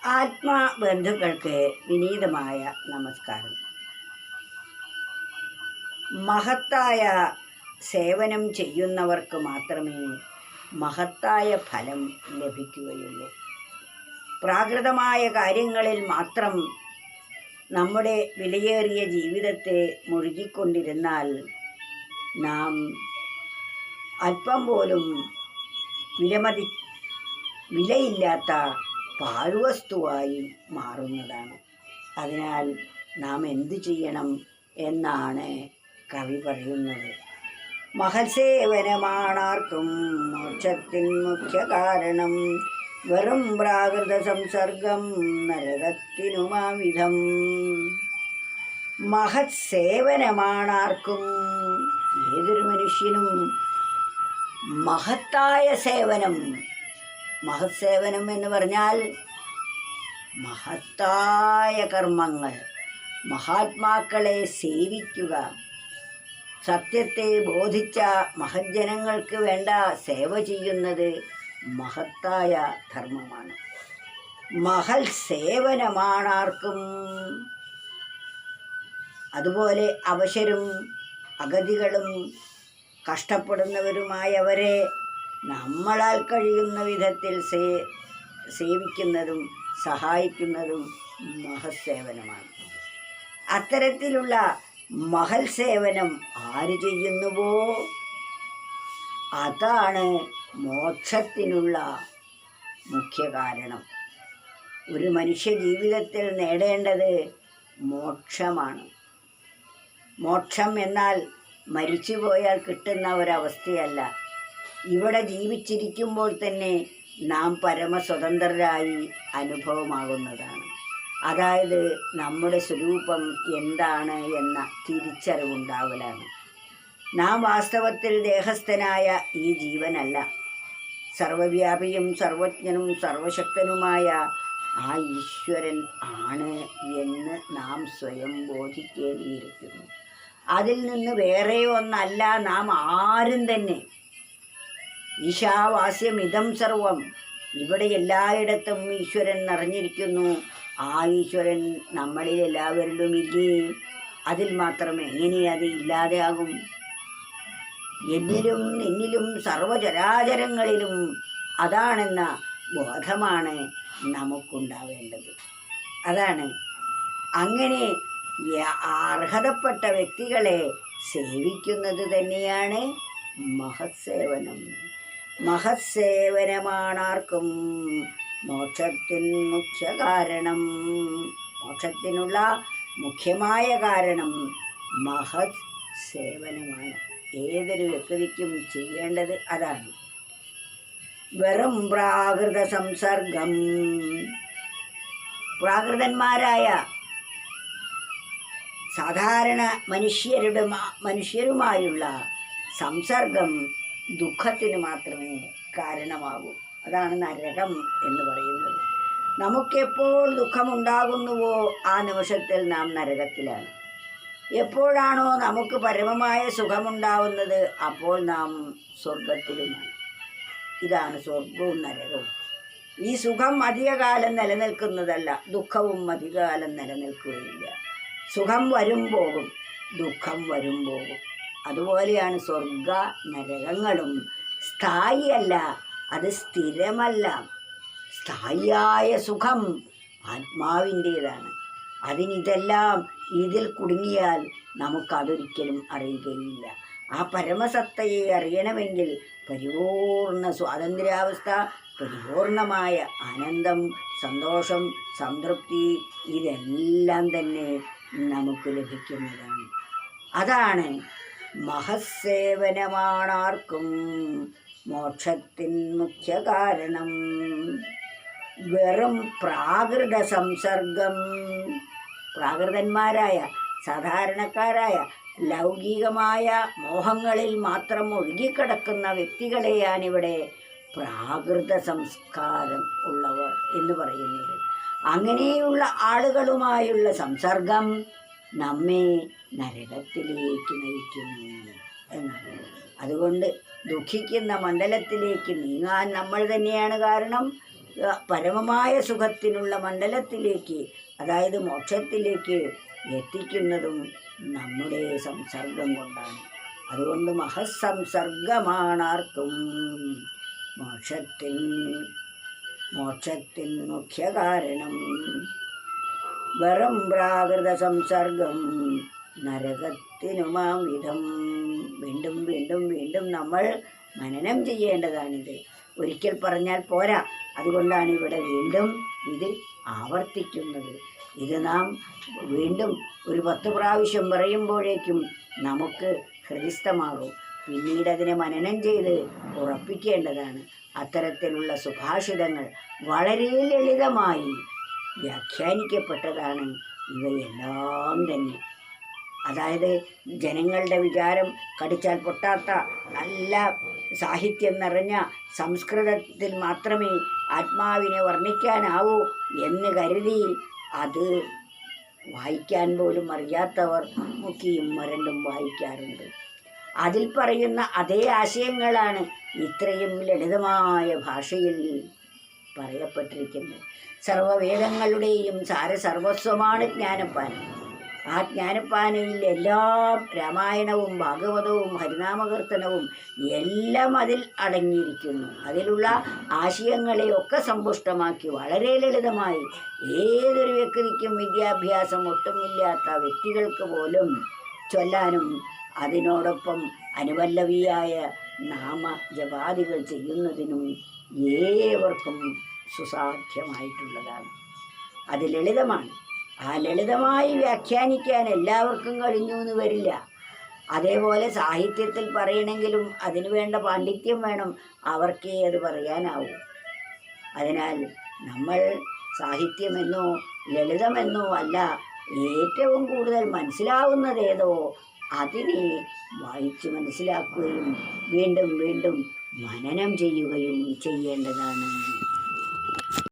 ആത്മബന്ധുക്കൾക്ക് വിനീതമായ നമസ്കാരം. മഹത്തായ സേവനം ചെയ്യുന്നവർക്ക് മാത്രമേ മഹത്തായ ഫലം ലഭിക്കുകയുള്ളൂ. പ്രാകൃതമായ കാര്യങ്ങളിൽ മാത്രം നമ്മുടെ വിലയേറിയ ജീവിതത്തെ മുഴുകിക്കൊണ്ടിരുന്നാൽ നാം അല്പം പോലും വിലയില്ലാത്ത പാഴ്വസ്തുവായി മാറുന്നതാണ്. അതിനാൽ നാം എന്തു ചെയ്യണം എന്നാണ് കവി പറയുന്നത്. മഹത്സേവനമാണാർക്കും മോക്ഷത്തിൻ മുഖ്യ കാരണം, വെറും പ്രാകൃത സംസർഗം നരകത്തിനുമാവിധം. മഹത്സേവനമാണാർക്കും, ഏതൊരു മനുഷ്യനും മഹത്തായ സേവനം. മഹത്സേവനം എന്ന് പറഞ്ഞാൽ മഹത്തായ കർമ്മങ്ങൾ, മഹാത്മാക്കളെ സേവിക്കുക, സത്യത്തെ ബോധിച്ച മഹജ്ജനങ്ങൾക്ക് വേണ്ട സേവ ചെയ്യുന്നത് മഹത്തായ ധർമ്മമാണ്. മഹൽ സേവനമാണാർക്കും. അതുപോലെ അവശരും അഗതികളും കഷ്ടപ്പെടുന്നവരുമായവരെ നമ്മളാൽ കഴിയുന്ന വിധത്തിൽ സേവിക്കുന്നതും സഹായിക്കുന്നതും മഹത്സേവനമാണ്. അത്തരത്തിലുള്ള മഹൽ സേവനം ആര് ചെയ്യുന്നുവോ അതാണ് മോക്ഷത്തിനുള്ള മുഖ്യ കാരണം. ഒരു മനുഷ്യ ജീവിതത്തിൽ നേടേണ്ടത് മോക്ഷമാണ്. മോക്ഷം എന്നാൽ മരിച്ചുപോയാൽ കിട്ടുന്ന ഒരവസ്ഥയല്ല. ഇവിടെ ജീവിച്ചിരിക്കുമ്പോൾ തന്നെ നാം പരമസ്വതന്ത്രരായി അനുഭവമാകുന്നതാണ്. അതായത് നമ്മുടെ സ്വരൂപം എന്താണ് എന്ന തിരിച്ചറിവുണ്ടാവലാണ്. നാം വാസ്തവത്തിൽ ദേഹസ്ഥനായ ഈ ജീവനല്ല, സർവവ്യാപിയും സർവജ്ഞനും സർവശക്തനുമായ ആ ഈശ്വരൻ ആണ് എന്ന് നാം സ്വയം ബോധിക്കേണ്ടിയിരിക്കുന്നു. അതിൽ നിന്ന് വേറെ ഒന്നല്ല നാം ആരും തന്നെ. ഈശാവാസ്യമിതം സർവം. ഇവിടെ എല്ലായിടത്തും ഈശ്വരൻ നിറഞ്ഞിരിക്കുന്നു. ആ ഈശ്വരൻ നമ്മളിൽ എല്ലാവരിലും ഇല്ലേ? അതിൽ മാത്രം എങ്ങനെ അത് ഇല്ലാതെ ആകും? എന്നിലും നിന്നിലും സർവചരാചരങ്ങളിലും അതാണെന്ന ബോധമാണ് നമുക്കുണ്ടാവേണ്ടത്. അതാണ് അങ്ങനെ അർഹതപ്പെട്ട വ്യക്തികളെ സേവിക്കുന്നത് തന്നെയാണ് മഹത്സേവനം. മഹത്സേവനമാണാർക്കും മോക്ഷത്തിൻ മുഖ്യ കാരണം. മോക്ഷത്തിനുള്ള മുഖ്യമായ കാരണം മഹത് സേവനമാണ്. ഏതൊരു വ്യക്തിക്കും ചെയ്യേണ്ടത് അതാണ്. വെറും പ്രാകൃത സംസർഗം. പ്രാകൃതന്മാരായ സാധാരണ മനുഷ്യരുമായുള്ള സംസർഗം ദുഃഖത്തിന് മാത്രമേ കാരണമാകൂ. അതാണ് നരകം എന്ന് പറയുന്നത്. നമുക്കെപ്പോൾ ദുഃഖമുണ്ടാകുന്നുവോ ആ നിമിഷത്തിൽ നാം നരകത്തിലാണ്. എപ്പോഴാണോ നമുക്ക് പരമമായ സുഖമുണ്ടാവുന്നത് അപ്പോൾ നാം സ്വർഗത്തിലുമാണ്. ഇതാണ് സ്വർഗവും നരകവും. ഈ സുഖം അധികകാലം നിലനിൽക്കുന്നതല്ല, ദുഃഖവും അധികകാലം നിലനിൽക്കുകയില്ല. സുഖം വരും പോകും, ദുഃഖം വരും പോകും. അതുപോലെയാണ് സ്വർഗ നരകങ്ങളും. സ്ഥായിയല്ല, അത് സ്ഥിരമല്ല. സ്ഥായിയായ സുഖം ആത്മാവിൻ്റേതാണ്. അതിനിതെല്ലാം ഇതിൽ കുടുങ്ങിയാൽ നമുക്കതൊരിക്കലും അറിയുകയില്ല. ആ പരമസത്തയെ അറിയണമെങ്കിൽ പരിപൂർണ സ്വാതന്ത്ര്യാവസ്ഥ, പരിപൂർണമായ ആനന്ദം, സന്തോഷം, സംതൃപ്തി ഇതെല്ലാം തന്നെ നമുക്ക് ലഭിക്കുന്നതാണ്. അതാണ് മഹത്സേവനമാണാർക്കും മോക്ഷത്തിൻ മുഖ്യ കാരണം. വെറും പ്രാകൃത സംസർഗം. പ്രാകൃതന്മാരായ സാധാരണക്കാരായ ലൗകികമായ മോഹങ്ങളിൽ മാത്രം ഒഴുകിക്കിടക്കുന്ന വ്യക്തികളെയാണിവിടെ പ്രാകൃത സംസ്കാരം ഉള്ളവർ എന്ന് പറയുന്നത്. അങ്ങനെയുള്ള ആളുകളുമായുള്ള സംസർഗം നമ്മെ നരകത്തിലേക്ക് നയിക്കുന്നു എന്നാണ്. അതുകൊണ്ട് ദുഃഖിക്കുന്ന മണ്ഡലത്തിലേക്ക് നീങ്ങാൻ നമ്മൾ തന്നെയാണ് കാരണം. പരമമായ സുഖത്തിനുള്ള മണ്ഡലത്തിലേക്ക്, അതായത് മോക്ഷത്തിലേക്ക് എത്തിക്കുന്നതും നമ്മുടെ സംസർഗം കൊണ്ടാണ്. അതുകൊണ്ട് മഹസ്സംസർഗമാണാർക്കും മോക്ഷത്തിൽ മുഖ്യ കാരണം. വെറും പ്രാകൃത സംസർഗം നരകത്തിനുമാം വിധം. വീണ്ടും വീണ്ടും വീണ്ടും നമ്മൾ മനനം ചെയ്യേണ്ടതാണിത്. ഒരിക്കൽ പറഞ്ഞാൽ പോരാ. അതുകൊണ്ടാണ് ഇവിടെ വീണ്ടും ഇത് ആവർത്തിക്കുന്നത്. ഇത് നാം വീണ്ടും ഒരു 10 പ്രാവശ്യം പറയുമ്പോഴേക്കും നമുക്ക് ഹൃദിസ്ഥമാകും. പിന്നീട് അതിനെ മനനം ചെയ്ത് ഉറപ്പിക്കേണ്ടതാണ്. അത്തരത്തിലുള്ള സുഭാഷിതങ്ങൾ വളരെ ലളിതമായി വ്യാഖ്യാനിക്കപ്പെട്ടതാണ് ഇവയെല്ലാം തന്നെ. അതായത് ജനങ്ങളുടെ വിചാരം കടിച്ചാൽ പൊട്ടാത്ത നല്ല സാഹിത്യം നിറഞ്ഞ സംസ്കൃതത്തിൽ മാത്രമേ ആത്മാവിനെ വർണ്ണിക്കാനാവൂ എന്ന് കരുതി അത് വായിക്കാൻ പോലും അറിയാത്തവർ മുക്കിയും മരണ്ടും വായിക്കാറുണ്ട്. അതിൽ പറയുന്ന അതേ ആശയങ്ങളാണ് ഇത്രയും ലളിതമായ ഭാഷയിൽ പറയപ്പെട്ടിരിക്കുന്നത്. സർവവേദങ്ങളുടെയും സാരസർവസ്വമാണ് ജ്ഞാനപ്പാന. ആ ജ്ഞാനപ്പാനയിൽ എല്ലാം രാമായണവും ഭാഗവതവും ഹരിനാമകീർത്തനവും എല്ലാം അതിൽ അടങ്ങിയിരിക്കുന്നു. അതിലുള്ള ആശയങ്ങളെയൊക്കെ സമ്പുഷ്ടമാക്കി വളരെ ലളിതമായി ഏതൊരു വ്യക്തിക്കും വിദ്യാഭ്യാസം ഒട്ടുമില്ലാത്ത വ്യക്തികൾക്ക് പോലും ചൊല്ലാനും അതിനോടൊപ്പം അനുപല്ലവിയായ നാമജപാദികൾ ചെയ്യുന്നതിനും ഏവർക്കും സുസാധ്യമായിട്ടുള്ളതാണ്. അത് ലളിതമാണ്. ആ ലളിതമായി വ്യാഖ്യാനിക്കാൻ എല്ലാവർക്കും കഴിഞ്ഞു എന്ന് വരില്ല. അതേപോലെ സാഹിത്യത്തിൽ പറയണമെങ്കിലും അതിനു വേണ്ട പാണ്ഡിത്യം വേണം. അവർക്കേ അത് പറയാനാവൂ. അതിനാൽ നമ്മൾ സാഹിത്യമെന്നോ ലളിതമെന്നോ അല്ല, ഏറ്റവും കൂടുതൽ മനസ്സിലാവുന്നതേതോ അതിനെ വായിച്ച് മനസ്സിലാക്കുകയും വീണ്ടും വീണ്ടും മനനം ചെയ്യുകയും ചെയ്യേണ്ടതാണ്.